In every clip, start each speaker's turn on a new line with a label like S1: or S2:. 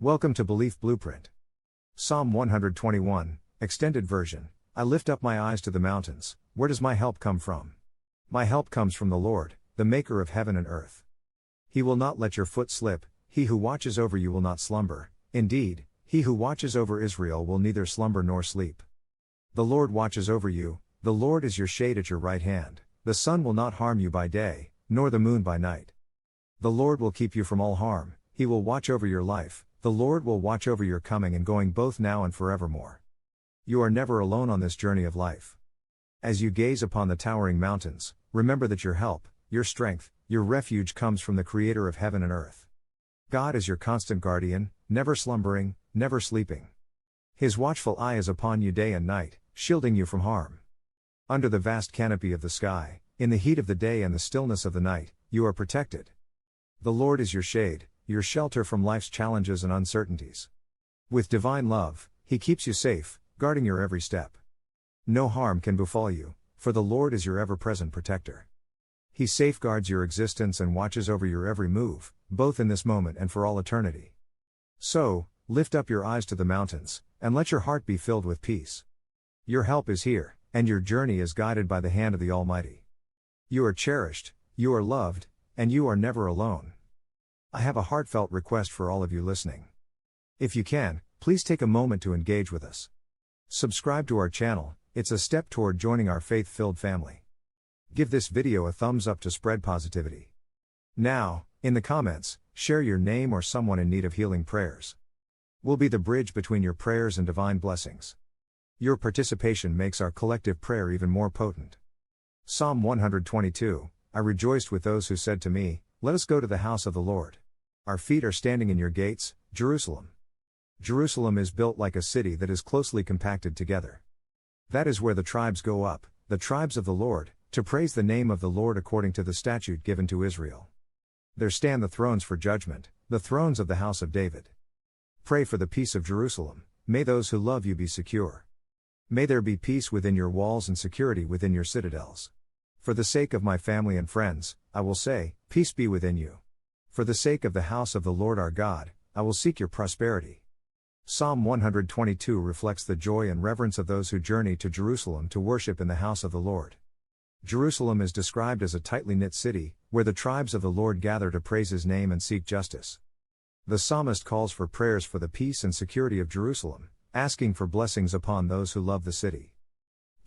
S1: Welcome to Belief Blueprint. Psalm 121, Extended Version. I lift up my eyes to the mountains. Where does my help come from? My help comes from the Lord, the maker of heaven and earth. He will not let your foot slip. He who watches over you will not slumber. Indeed, he who watches over Israel will neither slumber nor sleep. The Lord watches over you. The Lord is your shade at your right hand. The sun will not harm you by day, nor the moon by night. The Lord will keep you from all harm. He will watch over your life. The Lord will watch over your coming and going both now and forevermore. You are never alone on this journey of life. As you gaze upon the towering mountains, remember that your help, your strength, your refuge comes from the Creator of heaven and earth. God is your constant guardian, never slumbering, never sleeping. His watchful eye is upon you day and night, shielding you from harm. Under the vast canopy of the sky, in the heat of the day and the stillness of the night, you are protected. The Lord is your shade, your shelter from life's challenges and uncertainties. With divine love, He keeps you safe, guarding your every step. No harm can befall you, for the Lord is your ever-present protector. He safeguards your existence and watches over your every move, both in this moment and for all eternity. So, lift up your eyes to the mountains, and let your heart be filled with peace. Your help is here, and your journey is guided by the hand of the Almighty. You are cherished, you are loved, and you are never alone. I have a heartfelt request for all of you listening. If you can, please take a moment to engage with us. Subscribe to our channel, it's a step toward joining our faith-filled family. Give this video a thumbs up to spread positivity. Now, in the comments, share your name or someone in need of healing prayers. We'll be the bridge between your prayers and divine blessings. Your participation makes our collective prayer even more potent. Psalm 122, I rejoiced with those who said to me, let us go to the house of the Lord. Our feet are standing in your gates, Jerusalem. Jerusalem is built like a city that is closely compacted together. That is where the tribes go up, the tribes of the Lord, to praise the name of the Lord according to the statute given to Israel. There stand the thrones for judgment, the thrones of the house of David. Pray for the peace of Jerusalem. May those who love you be secure. May there be peace within your walls and security within your citadels. For the sake of my family and friends, I will say, peace be within you. For the sake of the house of the Lord our God, I will seek your prosperity. Psalm 122 reflects the joy and reverence of those who journey to Jerusalem to worship in the house of the Lord. Jerusalem is described as a tightly knit city, where the tribes of the Lord gather to praise His name and seek justice. The psalmist calls for prayers for the peace and security of Jerusalem, asking for blessings upon those who love the city.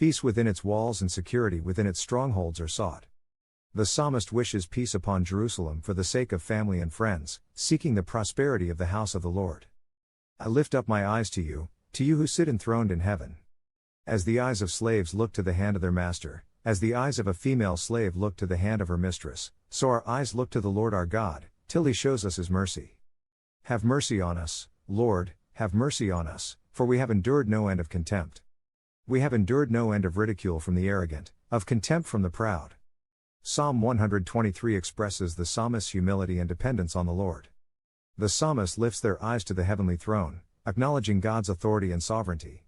S1: Peace within its walls and security within its strongholds are sought. The psalmist wishes peace upon Jerusalem for the sake of family and friends, seeking the prosperity of the house of the Lord. I lift up my eyes to you who sit enthroned in heaven. As the eyes of slaves look to the hand of their master, as the eyes of a female slave look to the hand of her mistress, so our eyes look to the Lord our God, till He shows us His mercy. Have mercy on us, Lord, have mercy on us, for we have endured no end of contempt. We have endured no end of ridicule from the arrogant, of contempt from the proud. Psalm 123 expresses the psalmist's humility and dependence on the Lord. The psalmist lifts their eyes to the heavenly throne, acknowledging God's authority and sovereignty.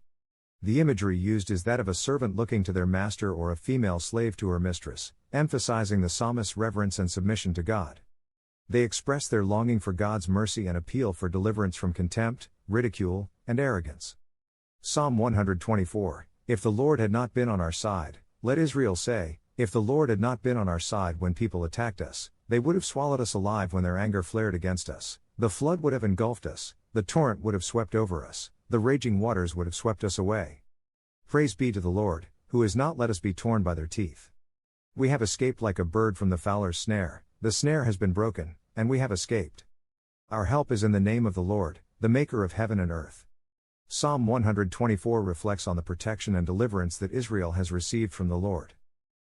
S1: The imagery used is that of a servant looking to their master or a female slave to her mistress, emphasizing the psalmist's reverence and submission to God. They express their longing for God's mercy and appeal for deliverance from contempt, ridicule, and arrogance. Psalm 124, if the Lord had not been on our side, let Israel say, if the Lord had not been on our side when people attacked us, they would have swallowed us alive when their anger flared against us, the flood would have engulfed us, the torrent would have swept over us, the raging waters would have swept us away. Praise be to the Lord, who has not let us be torn by their teeth. We have escaped like a bird from the fowler's snare, the snare has been broken, and we have escaped. Our help is in the name of the Lord, the maker of heaven and earth. Psalm 124 reflects on the protection and deliverance that Israel has received from the Lord.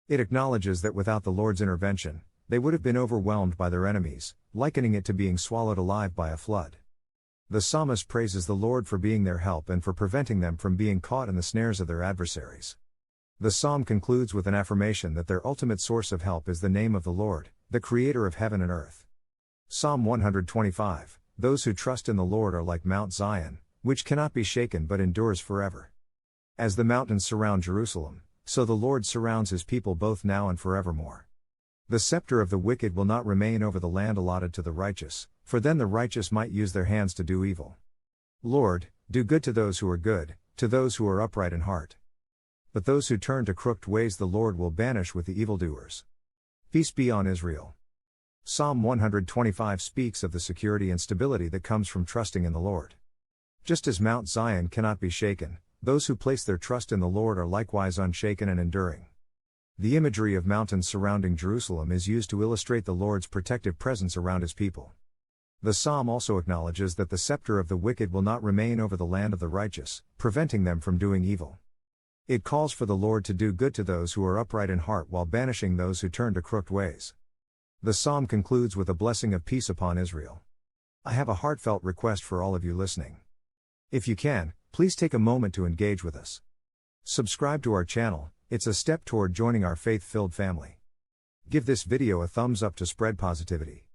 S1: It acknowledges that without the Lord's intervention, they would have been overwhelmed by their enemies, likening it to being swallowed alive by a flood. The psalmist praises the Lord for being their help and for preventing them from being caught in the snares of their adversaries. The psalm concludes with an affirmation that their ultimate source of help is the name of the Lord, the Creator of heaven and earth. Psalm 125, those who trust in the Lord are like Mount Zion, which cannot be shaken but endures forever. As the mountains surround Jerusalem, so the Lord surrounds His people both now and forevermore. The scepter of the wicked will not remain over the land allotted to the righteous, for then the righteous might use their hands to do evil. Lord, do good to those who are good, to those who are upright in heart. But those who turn to crooked ways the Lord will banish with the evildoers. Peace be on Israel. Psalm 125 speaks of the security and stability that comes from trusting in the Lord. Just as Mount Zion cannot be shaken, those who place their trust in the Lord are likewise unshaken and enduring. The imagery of mountains surrounding Jerusalem is used to illustrate the Lord's protective presence around His people. The psalm also acknowledges that the scepter of the wicked will not remain over the land of the righteous, preventing them from doing evil. It calls for the Lord to do good to those who are upright in heart while banishing those who turn to crooked ways. The psalm concludes with a blessing of peace upon Israel. I have a heartfelt request for all of you listening. If you can, please take a moment to engage with us. Subscribe to our channel. It's a step toward joining our faith-filled family. Give this video a thumbs up to spread positivity.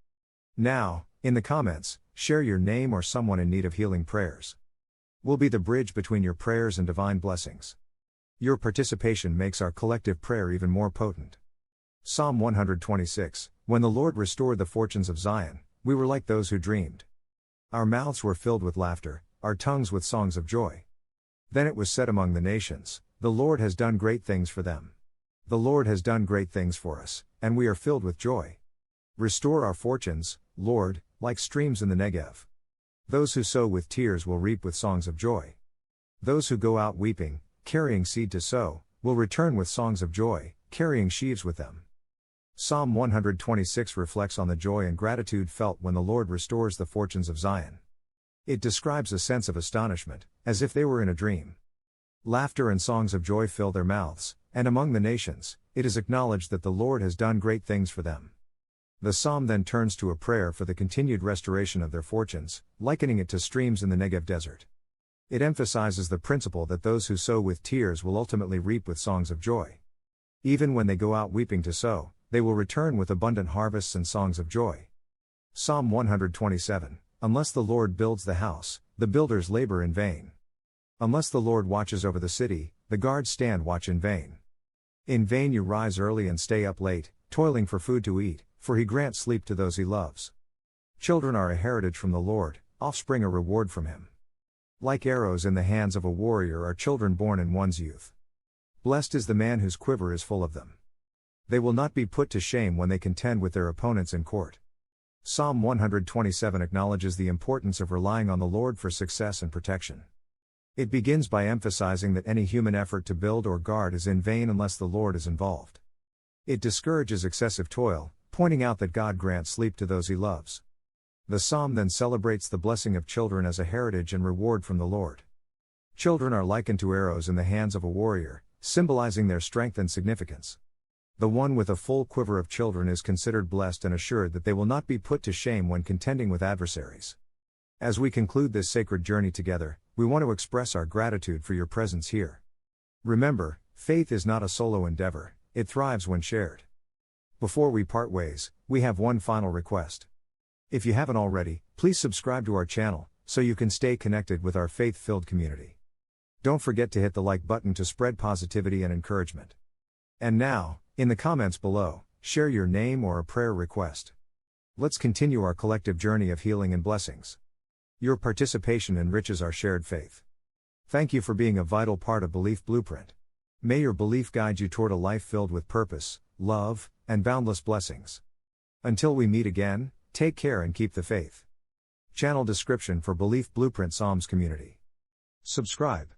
S1: Now, in the comments, share your name or someone in need of healing prayers. We'll be the bridge between your prayers and divine blessings. Your participation makes our collective prayer even more potent. Psalm 126, when the Lord restored the fortunes of Zion, we were like those who dreamed. Our mouths were filled with laughter, our tongues with songs of joy. Then it was said among the nations, the Lord has done great things for them. The Lord has done great things for us, and we are filled with joy. Restore our fortunes, Lord, like streams in the Negev. Those who sow with tears will reap with songs of joy. Those who go out weeping, carrying seed to sow, will return with songs of joy, carrying sheaves with them. Psalm 126 reflects on the joy and gratitude felt when the Lord restores the fortunes of Zion. It describes a sense of astonishment, as if they were in a dream. Laughter and songs of joy fill their mouths, and among the nations, it is acknowledged that the Lord has done great things for them. The psalm then turns to a prayer for the continued restoration of their fortunes, likening it to streams in the Negev desert. It emphasizes the principle that those who sow with tears will ultimately reap with songs of joy. Even when they go out weeping to sow, they will return with abundant harvests and songs of joy. Psalm 127, unless the Lord builds the house, the builders labor in vain. Unless the Lord watches over the city, the guards stand watch in vain. In vain you rise early and stay up late, toiling for food to eat, for He grants sleep to those He loves. Children are a heritage from the Lord, offspring a reward from Him. Like arrows in the hands of a warrior are children born in one's youth. Blessed is the man whose quiver is full of them. They will not be put to shame when they contend with their opponents in court. Psalm 127 acknowledges the importance of relying on the Lord for success and protection. It begins by emphasizing that any human effort to build or guard is in vain unless the Lord is involved. It discourages excessive toil, pointing out that God grants sleep to those He loves. The psalm then celebrates the blessing of children as a heritage and reward from the Lord. Children are likened to arrows in the hands of a warrior, symbolizing their strength and significance. The one with a full quiver of children is considered blessed and assured that they will not be put to shame when contending with adversaries. As we conclude this sacred journey together, we want to express our gratitude for your presence here. Remember, faith is not a solo endeavor, it thrives when shared. Before we part ways, we have one final request. If you haven't already, please subscribe to our channel, so you can stay connected with our faith-filled community. Don't forget to hit the like button to spread positivity and encouragement. And now, in the comments below, share your name or a prayer request. Let's continue our collective journey of healing and blessings. Your participation enriches our shared faith. Thank you for being a vital part of Belief Blueprint. May your belief guide you toward a life filled with purpose, love, and boundless blessings. Until we meet again, take care and keep the faith. Channel description for Belief Blueprint Psalms community. Subscribe.